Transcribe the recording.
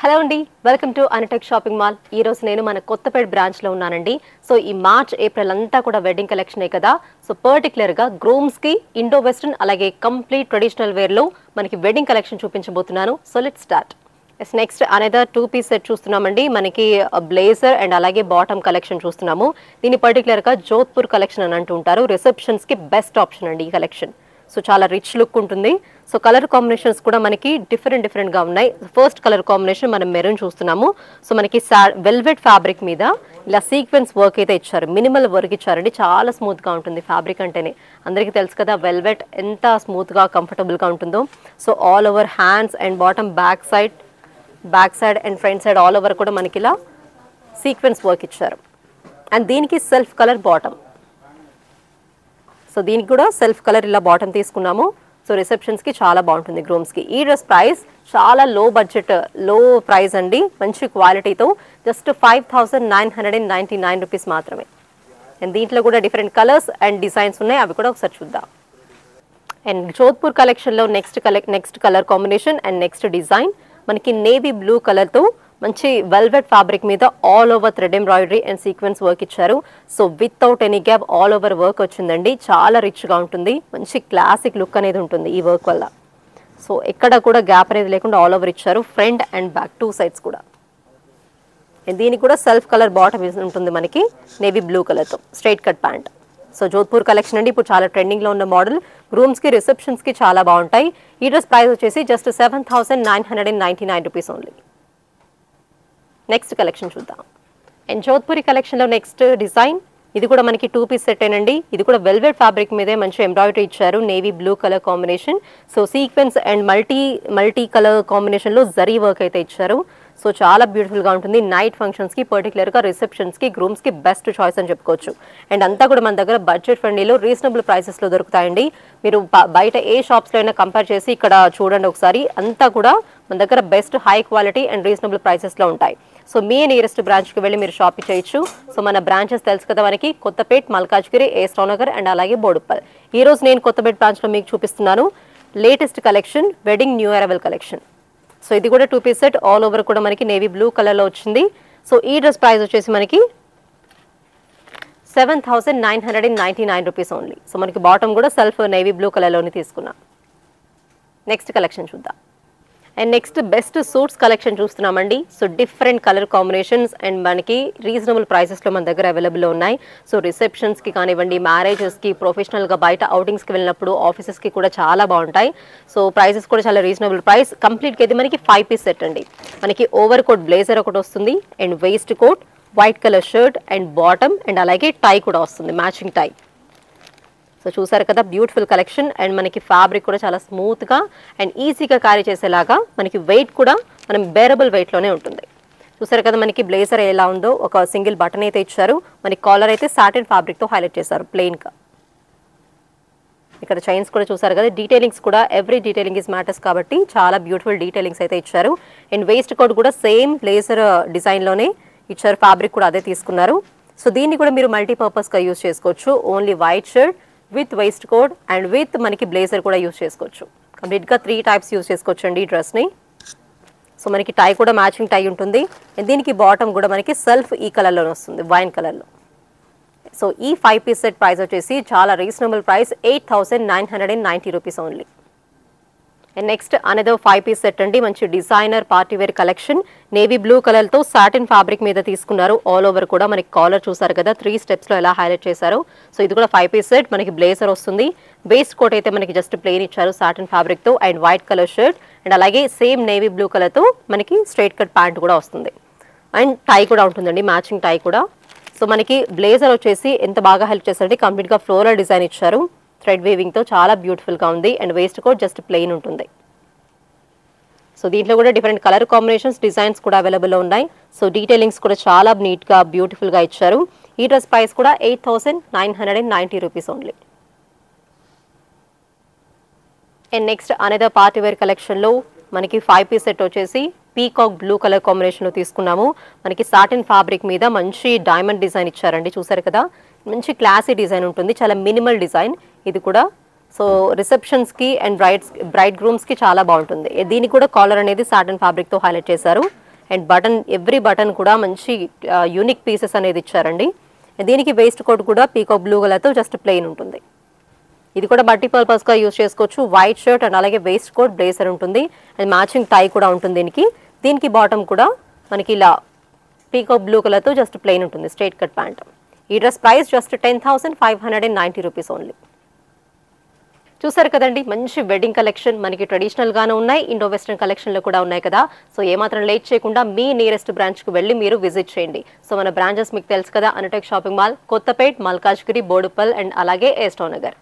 Hello అండి, welcome to అనిటెక్ shopping mall. ఈ రోజు నేను మన కొత్తపేట బ్రాంచ్ లో ఉన్నానండి. సో ఈ మార్చ్ ఏప్రిల్ అంతా కూడా వెడ్డింగ్ కలెక్షనే కదా. సో పర్టికులర్ గా గ్రూమ్స్ కి ఇండో వెస్టర్న్ అలాగే కంప్లీట్ ట్రెడిషనల్ వేర్ లో మనకి వెడ్డింగ్ కలెక్షన్ చూపించబోతున్నాను. So let's start. Next another 2-piece set చూస్తున్నామండి. మనకి బ్లేజర్ అండ్ అలాగే బాటమ్ కలెక్షన్ చూస్తున్నాము. దీని పర్టికులర్ గా జోధ్పూర్ కలెక్షన్ అని అంటుంటారు. రిసెప్షన్స్ కి బెస్ట్ ఆప్షన్ అండి ఈ కలెక్షన్. సో చాలా రిచ్ లుక్ ఉంటుంది. సో కలర్ కాంబినేషన్స్ కూడా మనకి డిఫరెంట్ గా ఉన్నాయి. ఫస్ట్ కలర్ కాంబినేషన్ మనం మెరూన్ చూస్తున్నాము. సో మనకి వెల్వెట్ ఫ్యాబ్రిక్ మీద ఇలా సీక్వెన్స్ వర్క్ అయితే ఇచ్చారు. మినిమల్ వర్క్ ఇచ్చారండి. చాలా స్మూత్ గా ఉంటుంది ఫ్యాబ్రిక్ అంటేనే. అందరికీ తెలుసు కదా వెల్వెట్ ఎంత స్మూత్ గా కంఫర్టబుల్ గా ఉంటుందో. So all over hands and bottom back side and front side all over కూడా మనకి ఇలా సీక్వెన్స్ వర్క్ ఇచ్చారు. అండ్ దీనికి సెల్ఫ్ కలర్ బాటమ్. సో దీనికి కూడా సెల్ఫ్ కలర్ ఇలా బాటమ్ తీసుకున్నాము. సో రిసెప్షన్స్ కి చాలా బాగుంటుంది గ్రూమ్స్ కి. ఈ డ్రెస్ ప్రైస్ చాలా లో ప్రైస్ అండి. మంచి క్వాలిటీతో జస్ట్ 5,999 రూపీస్ మాత్రమే. అండ్ దీంట్లో కూడా డిఫరెంట్ కలర్స్ అండ్ డిజైన్స్ ఉన్నాయి. అవి కూడా ఒకసారి చూద్దాం. అండ్ జోధ్పూర్ కలెక్షన్ లో next colour combination and next design మనకి నేవీ బ్లూ కలర్ తో మంచి వెల్వెట్ ఫ్యాబ్రిక్ మీద all over thread embroidery and sequence work ఇచ్చారు. So without any gap all over work వచ్చిందండి. చాలా రిచ్ గా ఉంటుంది. మంచి క్లాసిక్ లుక్ అనేది ఉంటుంది ఈ వర్క్ వల్ల. సో ఎక్కడ కూడా గ్యాప్ అనేది లేకుండా ఆల్ ఓవర్ ఇచ్చారు. ఫ్రంట్ అండ్ బ్యాక్ 2 sides కూడా. దీనికి కూడా సెల్ఫ్ కలర్ బాటమ్ ఉంటుంది మనకి నేవీ బ్లూ కలర్ తో straight cut pant. So Jodhpur collection అండి. ఇప్పుడు చాలా ట్రెండింగ్ లో ఉన్న మోడల్. గ్రూమ్స్ కి రిసెప్షన్స్ కి చాలా బాగుంటాయి. ఈ డ్రెస్ ప్రైస్ వచ్చేసి just 7,999 rupees only. Next collection చూద్దాం. అండ్ జోధ్పూరి కలెక్షన్ లో నెక్స్ట్ డిజైన్ ఇది కూడా మనకి 2-piece సెట్ ఏనండి. ఇది కూడా వెల్వెట్ ఫ్యాబ్రిక్ మీదే మంచి ఎంబ్రాయిడరీ ఇచ్చారు. Navy blue colour combination. So sequence and multi colour combination లో జరీ వర్క్ అయితే ఇచ్చారు. సో చాలా బ్యూటిఫుల్ గా ఉంటుంది. నైట్ ఫంక్షన్స్ కి పర్టికులర్ గా రిసెప్షన్స్ కి గ్రూమ్స్ కి బెస్ట్ చాయిస్ అని చెప్పుకోవచ్చు. అండ్ అంతా కూడా మన దగ్గర బడ్జెట్ ఫ్రెండ్లీలో రీజనబుల్ ప్రైసెస్ లో దొరుకుతాయండి. మీరు బయట ఏ షాప్స్ లో అయినా కంపేర్ చేసి ఇక్కడ చూడండి ఒకసారి. అంతా కూడా మన దగ్గర best high quality and reasonable prices లో ఉంటాయి. సో మీ నియరెస్ట్ బ్రాంచ్ కి వెళ్ళి మీరు షాపింగ్ చేయొచ్చు. సో మన బ్రాంచెస్ తెలుసు కదా మనకి కొత్తపేట్, మల్కాజ్గిరి, ఏస్రావ్ నగర్ అండ్ అలాగే బోడుప్పల్. ఈ రోజు నేను కొత్తపేట్ బ్రాంచ్ లో మీకు చూపిస్తున్నాను latest collection wedding new arrival collection. So ఇది కూడా 2-piece సెట్ ఆల్ ఓవర్ కూడా మనకి నేవీ బ్లూ కలర్ లో వచ్చింది. సో ఈ డ్రెస్ ప్రైస్ వచ్చేసి మనకి 7,999 రూపీస్ ఓన్లీ. సో మనకి బాటమ్ కూడా సెల్ఫ్ నేవీ బ్లూ కలర్ లోని తీసుకున్నాం. నెక్స్ట్ కలెక్షన్ చూద్దాం. And next best suits collection చూస్తున్నామండి. So different colour combinations and మనకి రీజనబుల్ ప్రైసెస్లో మన దగ్గర అవైలబుల్లో ఉన్నాయి. సో రిసెప్షన్స్కి కానివ్వండి, మ్యారేజెస్కి, ప్రొఫెషనల్గా బయట అవుటింగ్స్కి వెళ్ళినప్పుడు ఆఫీసెస్కి కూడా చాలా బాగుంటాయి. సో ప్రైసెస్ కూడా చాలా రీజనబుల్ ప్రైస్. కంప్లీట్గా ఇది మనకి 5-piece సెట్ అండి. మనకి ఓవర్ కోట్ బ్లేజర్ ఒకటి వస్తుంది and waistcoat, white colour shirt and bottom and అలాగే టై కూడా వస్తుంది, మ్యాచింగ్ టై. సో చూసారు కదా బ్యూటిఫుల్ కలెక్షన్. అండ్ మనకి ఫ్యాబ్రిక్ కూడా చాలా స్మూత్ గా అండ్ ఈజీగా క్యారీ చేసేలాగా మనకి వెయిట్ కూడా మనం బేరబుల్ వెయిట్ లోనే ఉంటుంది. చూసారు కదా మనకి బ్లేజర్ ఎలా ఉందో. ఒక సింగిల్ బటన్ అయితే ఇచ్చారు. మనకి కాలర్ అయితే సాటిన్ ఫ్యాబ్రిక్ తో హైలైట్ చేశారు ప్లెయిన్ గా. ఇక్కడ చైన్స్ కూడా చూసారు కదా. డీటెయిలింగ్స్ కూడా ఎవ్రీ డీటెయిలింగ్ ఇస్ మ్యాటర్స్ కాబట్టి చాలా బ్యూటిఫుల్ డీటెయిలింగ్స్ అయితే ఇచ్చారు. అండ్ వేస్ట్ కోట్ కూడా సేమ్ బ్లేజర్ డిజైన్ లోనే ఇచ్చారు. ఫ్యాబ్రిక్ కూడా అదే తీసుకున్నారు. సో దీన్ని కూడా మీరు మల్టీపర్పస్ గా యూజ్ చేసుకోవచ్చు. Only white shirt with waistcoat and with మనకి బ్లేజర్ కూడా యూజ్ చేసుకోవచ్చు. కంప్లీట్గా 3 types యూజ్ చేసుకోవచ్చు అండి ఈ డ్రెస్ని. సో మనకి టై కూడా మ్యాచింగ్ టై ఉంటుంది. దీనికి బాటమ్ కూడా మనకి సెల్ఫ్ ఈ కలర్లోనే వస్తుంది, వైన్ కలర్లో. సో ఈ 5-piece సెట్ ప్రైస్ వచ్చేసి చాలా reasonable price, 8,990 rupees only. And next another 5-piece set అండి. మంచి designer party wear collection. Navy blue colour తో సాటిన్ ఫ్యాబ్రిక్ మీద తీసుకున్నారు. ఆల్ ఓవర్ కూడా మనకి కాలర్ చూసారు కదా 3 steps లో ఎలా హైలైట్ చేశారు. సో ఇది కూడా 5-piece సెట్. మనకి బ్లేజర్ వస్తుంది. వేస్ట్ కోట్ అయితే మనకి జస్ట్ ప్లెయిన్ ఇచ్చారు సాటిన్ ఫ్యాబ్రిక్ తో and white colour shirt and అలాగే సేమ్ నేవీ బ్లూ కలర్ తో మనకి స్ట్రైట్ కట్ ప్యాంట్ కూడా వస్తుంది. అండ్ టై కూడా ఉంటుందండి, మ్యాచింగ్ టై కూడా. సో మనకి బ్లేజర్ వచ్చేసి ఎంత బాగా హెల్ప్ చేస్తారంటే కంప్లీట్ గా ఫ్లోరల్ డిజైన్ ఇచ్చారు. థ్రెడ్ వీవింగ్ తో చాలా బ్యూటిఫుల్ గా ఉంది. And waistcoat just plain ఉంటుంది. సో దీంట్లో కూడా డిఫరెంట్ కలర్ కాంబినేషన్స్, డిజైన్స్ కూడా అవైలబుల్లో ఉన్నాయి. సో డీటెయిలింగ్స్ కూడా చాలా నీట్ గా బ్యూటిఫుల్ గా ఇచ్చారు. ఈ డ్రెస్ ప్రైస్ కూడా 8,990 rupees only. And next another party wear collection లో మనకి 5-piece సెట్ వచ్చేసి పీకాక్ బ్లూ కలర్ కాంబినేషన్ లో తీసుకున్నాము. మనకి సాటిన్ ఫ్యాబ్రిక్ మీద మంచి డైమండ్ డిజైన్ ఇచ్చారండి. చూసారు కదా మంచి క్లాసీ డిజైన్ ఉంటుంది. చాలా మినిమల్ డిజైన్ ఇది కూడా. సో రిసెప్షన్స్ కి అండ్ బ్రైడ్ గ్రూమ్స్ కి చాలా బాగుంటుంది. దీనికి కూడా కాలర్ అనేది సాటిన్ ఫ్యాబ్రిక్ తో హైలైట్ చేశారు. అండ్ బటన్ ఎవ్రీ బటన్ కూడా మంచి యూనిక్ పీసెస్ అనేది ఇచ్చారండి. దీనికి వేస్ట్ కోట్ కూడా పీకాక్ బ్లూ కలర్తో జస్ట్ ప్లెయిన్ ఉంటుంది. ఇది కూడా మల్టీపర్పస్గా యూజ్ చేసుకోవచ్చు. వైట్ షర్ట్ అండ్ అలాగే వేస్ట్ కోట్ బ్లేజర్ ఉంటుంది అండ్ మ్యాచింగ్ టై కూడా ఉంటుంది దీనికి బాటమ్ కూడా మనకి ఇలా పీకాక్ బ్లూ కలర్తో జస్ట్ ప్లెయిన్ ఉంటుంది, స్ట్రైట్ కట్ ప్యాంట్. ఈ dress price just 10,590 rupees only. చూసారు కదండి, మంచి వెడ్డింగ్ కలెక్షన్ మనకి ట్రెడిషనల్ గానే ఉన్నాయి, ఇండో వెస్టర్న్ కలెక్షన్ లో కూడా ఉన్నాయి కదా. సో ఏమాత్రం లేట్ చేయకుండా మీ నియరెస్ట్ బ్రాంచ్ కు వెళ్ళి మీరు విజిట్ చేయండి. సో మన బ్రాంచెస్ మీకు తెలుసు కదా, Anutech shopping mall, Kothapet, Malkajgiri, Boduppal and అలాగే ఎస్టో నగర్.